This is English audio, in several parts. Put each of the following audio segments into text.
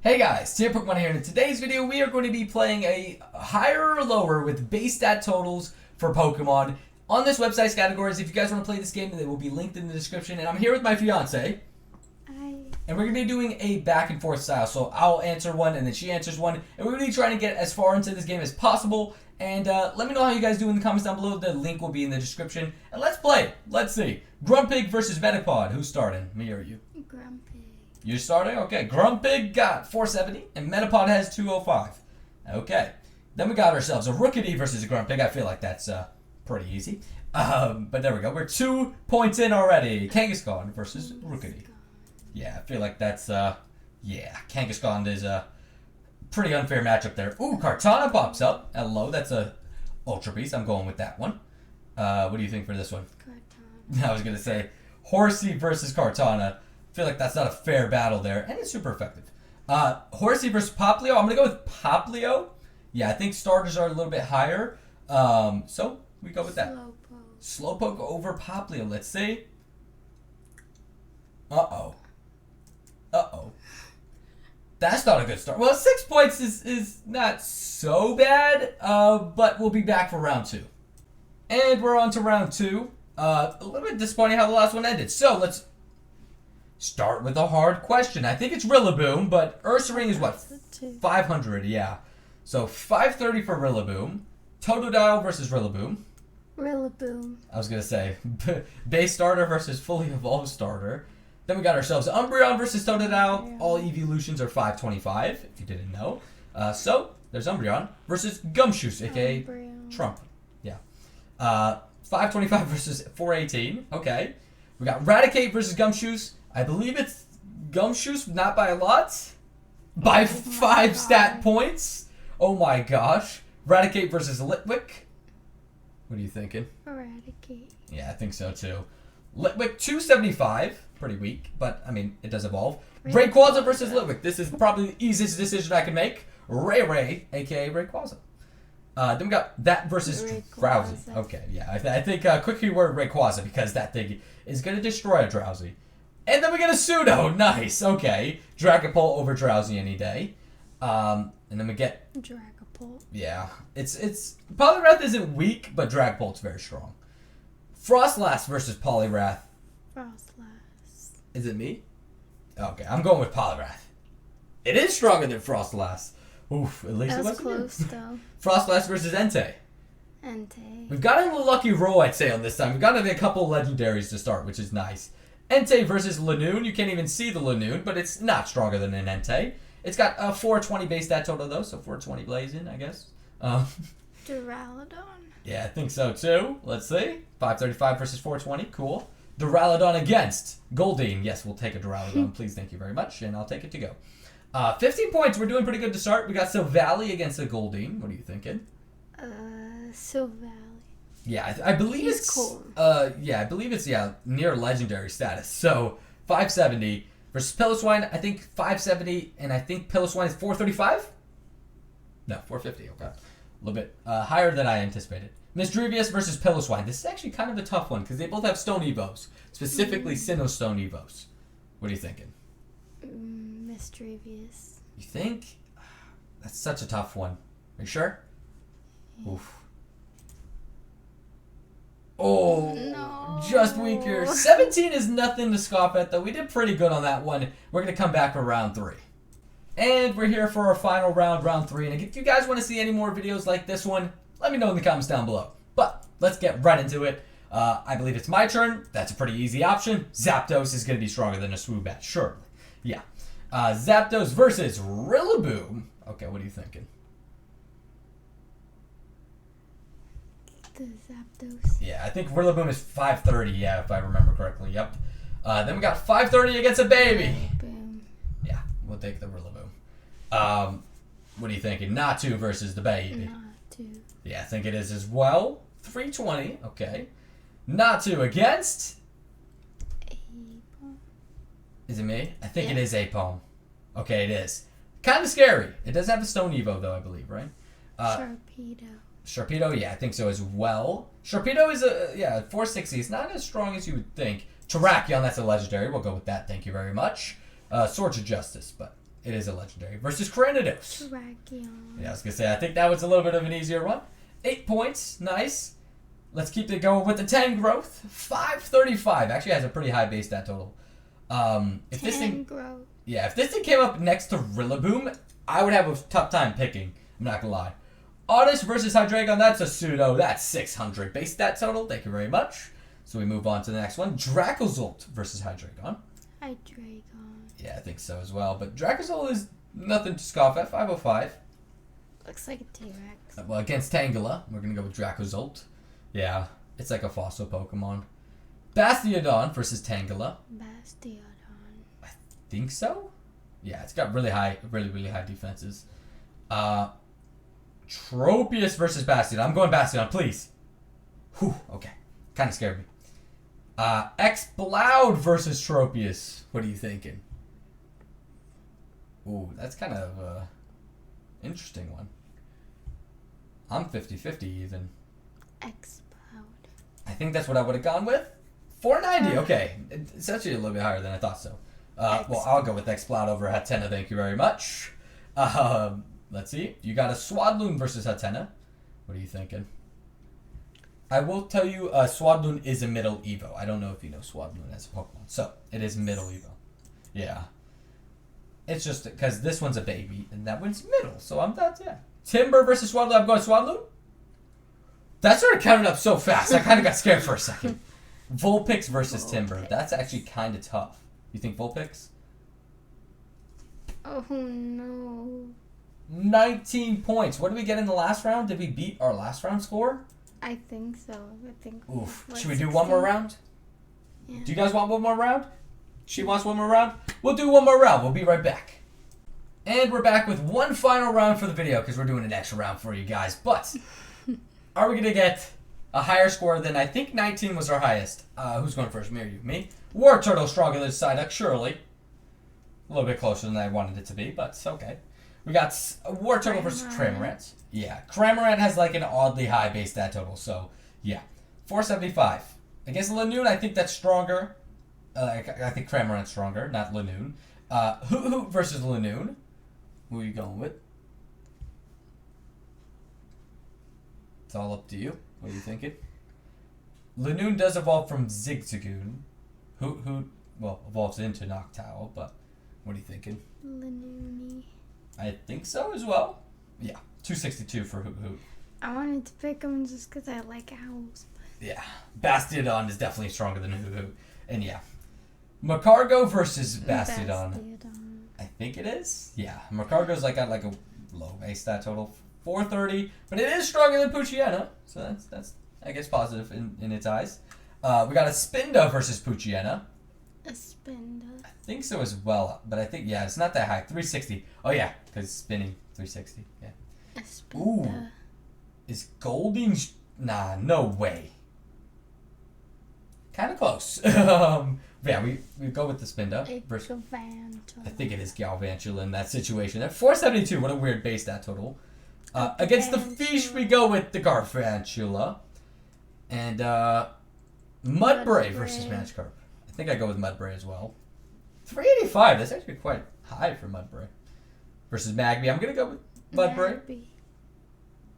Hey guys, Tier Pokemon here, and in today's video we are going to be playing a higher or lower with base stat totals for Pokemon on this website's categories. If you guys want to play this game, they will be linked in the description. And I'm here with my fiance. Hi. And we're going to be doing a back and forth style. So I'll answer one and then she answers one. And we're going to be trying to get as far into this game as possible. And let me know how you guys do in the comments down below. The link will be in the description. And let's play. Let's see. Grumpig versus Metapod. Who's starting? Me or you? Grumpy. You're starting? Okay. Grumpig got 470 and Metapod has 205. Okay. Then we got ourselves a Rookity versus a Grumpig. I feel like that's pretty easy. But there we go. We're 2 points in already. Kangaskhan versus Rookity. Yeah, I feel like that's, yeah. Kangaskhan is a pretty unfair matchup there. Ooh, Kartana pops up. Hello, that's a Ultra Beast. I'm going with that one. What do you think for this one? Kartana. I was going to say Horsey versus Kartana. I feel like that's not a fair battle there, and it's super effective. Horsey versus Poplio. I'm going to go with Poplio. Yeah, I think starters are a little bit higher. So we go with that. Slowpoke over Poplio. Let's see. Uh-oh. Uh-oh. That's not a good start. Well, 6 points is not so bad, but we'll be back for round 2. And we're on to round 2. A little bit disappointing how the last one ended. So let's start with a hard question. I think it's Rillaboom, but Ursaring is what? 500, yeah. So 530 for Rillaboom. Totodile versus Rillaboom. Rillaboom. I was going to say base starter versus fully evolved starter. Then we got ourselves Umbreon versus Totodile. All evolutions are 525, if you didn't know. So there's Umbreon versus Gumshoos, aka Trump. Yeah. 525 versus 418. Okay. We got Raticate versus Gumshoos. I believe it's Gumshoos, not by a lot. By 5 stat points. Oh my gosh. Raticate versus Litwick. What are you thinking? Eradicate. Yeah, I think so too. Litwick 275. Pretty weak, but I mean, it does evolve. Rayquaza versus Litwick. This is probably the easiest decision I can make. Ray, aka Rayquaza. Then we got that versus Drowsy. Okay, yeah, I think quick keyword Rayquaza because that thing is going to destroy a Drowsy. And then we get a Pseudo. Nice. Okay. Dragapult over Drowsy any day. And then we get Dragapult. Yeah. It's Poliwrath isn't weak, but Dragapult's very strong. Frostlass versus Poliwrath. Frostlass. Is it me? Okay, I'm going with Poliwrath. It is stronger than Frostlass. Oof, at least that it was wasn't close though. Frostlass versus Entei. Entei. We've gotten a lucky roll, I'd say, on this time. We've gotten a couple legendaries to start, which is nice. Entei versus Lanoon. You can't even see the Lanoon, but it's not stronger than an Entei. It's got a 420 base stat total, though, so 420 blazing, I guess. Duraludon. Yeah, I think so, too. Let's see. 535 versus 420. Cool. Duraludon against Goldeen. Yes, we'll take a Duraludon. Please, thank you very much, and I'll take it to go. 15 points. We're doing pretty good to start. We got Silvally against a Goldeen. What are you thinking? Silvally. Yeah, I believe He's it's cool. Yeah, I believe it's near legendary status. So 570 versus Piloswine. I think 570, and I think Piloswine is 435. No, 450. Okay, a little bit higher than I anticipated. Misdrevious versus Piloswine. This is actually kind of a tough one because they both have Stone Evos, specifically Sinnoh Stone Evos. What are you thinking? Misdrevious. You think? That's such a tough one. Are you sure? Yeah. Oof. Oh, no. Just weaker. 17 is nothing to scoff at, though. We did pretty good on that one. We're going to come back for round 3. And we're here for our final round, round 3. And if you guys want to see any more videos like this one, let me know in the comments down below. But let's get right into it. I believe it's my turn. That's a pretty easy option. Zapdos is going to be stronger than a Swoobat, surely. Yeah. Zapdos versus Rillaboom. Okay, what are you thinking? The Zapdos. Yeah, I think Rillaboom is 530, yeah, if I remember correctly. Yep. Then we got 530 against a baby. Boom. Yeah, we'll take the Rillaboom. What are you thinking? Natu versus the baby. Natu. Yeah, I think it is as well. 320, okay. Natu against... Apom. Is it me? I think it is Apom. Okay, it is. Kind of scary. It does have a Stone Evo, though, I believe, right? Sharpedo. Sharpedo, yeah, I think so as well. Sharpedo is 460. It's not as strong as you would think. Terrakion, that's a legendary. We'll go with that. Thank you very much. Swords of Justice, but It is a legendary. Versus Cranidos. Dragon. Yeah, I was going to say, I think that was a little bit of an easier one. 8 points. Nice. Let's keep it going with the Tangrowth. 535. Actually has a pretty high base stat total. If this thing, Tangrowth. yeah, if this thing came up next to Rillaboom, I would have a tough time picking. I'm not going to lie. Audis versus Hydreigon. That's a pseudo. That's 600 base stat total. Thank you very much. So we move on to the next one. Dracozolt versus Hydreigon. Hydreigon. Yeah, I think so as well. But Dracozolt is nothing to scoff at. 505. Looks like a T-Rex. Well, against Tangela, we're going to go with Dracozolt. Yeah, it's like a fossil Pokemon. Bastiodon versus Tangela. Bastiodon. I think so. Yeah, it's got really high defenses. Tropius versus Bastiodon. I'm going Bastiodon, please. Whew, okay. Kind of scared me. Exploud versus Tropius. What are you thinking? Ooh, that's kind of interesting one. I'm 50-50 even. Explode. I think that's what I would have gone with. 490, okay. It's actually a little bit higher than I thought so. Well, I'll go with Exploud over Hatena, thank you very much. Let's see. You got a Swadloon versus Hatena. What are you thinking? I will tell you, Swadloon is a middle Evo. I don't know if you know Swadloon as a Pokemon. So, it is middle Evo. Yeah. It's just because this one's a baby, and that one's middle. So, yeah. Timber versus Swadloon. I'm going Swadloon. That started counting up so fast. I kind of got scared for a second. Vulpix versus Timber. That's actually kind of tough. You think Vulpix? Oh no. 19 points. What did we get in the last round? Did we beat our last round score? I think so. I think. Oof. What, Should we do 16? one more round? Yeah. Do you guys want one more round? She wants one more round? We'll do one more round. We'll be right back. And we're back with one final round for the video because we're doing an extra round for you guys. But are we going to get a higher score than I think 19 was our highest? Who's going first? Me or you? Me? War Turtle stronger than Psyduck, surely. A little bit closer than I wanted it to be, but it's okay. We got War Turtle versus Cramorant. Yeah, Cramorant has like an oddly high base stat total, so yeah. 475. Against Lanoon, I think that's stronger. I think Cramorant's stronger, not Lanoon. Hoot versus Lanoon. Who are you going with? It's all up to you. What are you thinking? Lanoon does evolve from Zigzagoon. Hoot, well, evolves into Noctowl, but what are you thinking? Lanoony. I think so as well. Yeah, 262 for Hoot. I wanted to pick him just because I like owls. Yeah, Bastiodon is definitely stronger than Hoot. And yeah, Macargo versus Bastiodon. I think it is. Yeah, Macargo's got like a low base stat total, 430, but it is stronger than Poochyena, so that's I guess positive in its eyes. We got a Spinda versus Poochyena. A Spinda. I think so as well, but I think it's not that high. 360. Oh yeah, because spinning 360. Yeah. A Spinda. Ooh, is Golding? Nah, no way. Kind of close. Yeah, we go with the Spinda. Versus, I think it is Galvantula in that situation. At 472, what a weird base stat total. Against the Fish, we go with the Garfantula. And Mudbray versus Magikarp. I think I go with Mudbray as well. 385, that's actually quite high for Mudbray. Versus Magby, I'm going to go with Mudbray.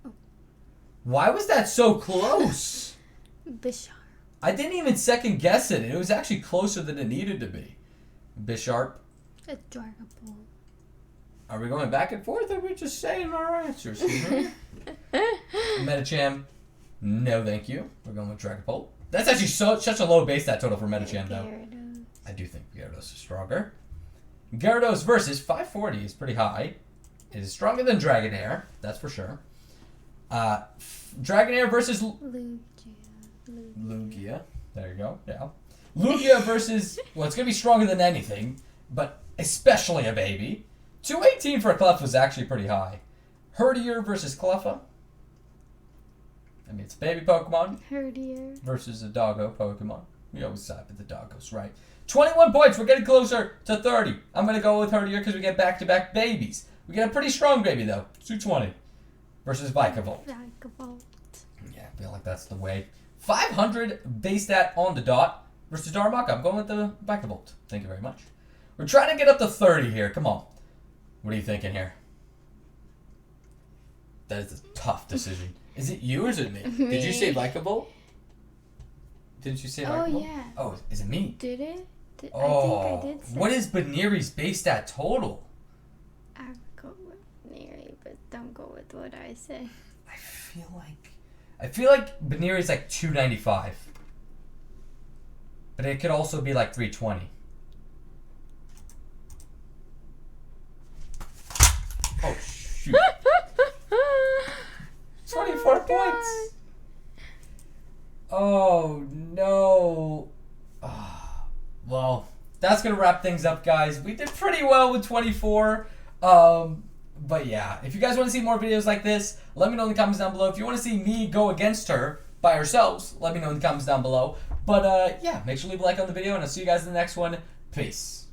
Oh. Why was that so close? Bisharp. I didn't even second guess it. It was actually closer than it needed to be. Bisharp. A Dragapult. Are we going back and forth, or are we just saying our answers? Medicham. No, thank you. We're going with Dragapult. That's actually such a low base stat total for Medicham, though. Gyarados. I do think Gyarados is stronger. Gyarados versus 540 is pretty high. It is stronger than Dragonair, that's for sure. Dragonair versus Lugia. There you go. Yeah. Lugia versus, well, it's going to be stronger than anything, but especially a baby. 218 for a Clef was actually pretty high. Herdier versus Cleffa. I mean, it's a baby Pokemon. Herdier. Versus a doggo Pokemon. We always side with the doggos, right? 21 points. We're getting closer to 30. I'm going to go with Herdier because we get back-to-back babies. We get a pretty strong baby, though. 220 versus Vikavolt. Vikavolt. Yeah, I feel like that's the way. 500 base stat on the dot versus Darmok. I'm going with the Vikavolt. Thank you very much. We're trying to get up to 30 here. Come on. What are you thinking here? That is a tough decision. Is it you or is it me? Did you say likable? Didn't you say likable? Oh, yeah. Oh, is it me? Did it? Oh, I think I did say what is Baneri's based at total? I would go with Neri, but don't go with what I say. I feel like Baneri's like 295. But it could also be like 320. Oh, shoot. 24 points. Oh, no. Well, that's going to wrap things up, guys. We did pretty well with 24. But yeah, if you guys want to see more videos like this, let me know in the comments down below. If you want to see me go against her by ourselves, let me know in the comments down below. But yeah, make sure to leave a like on the video, and I'll see you guys in the next one. Peace.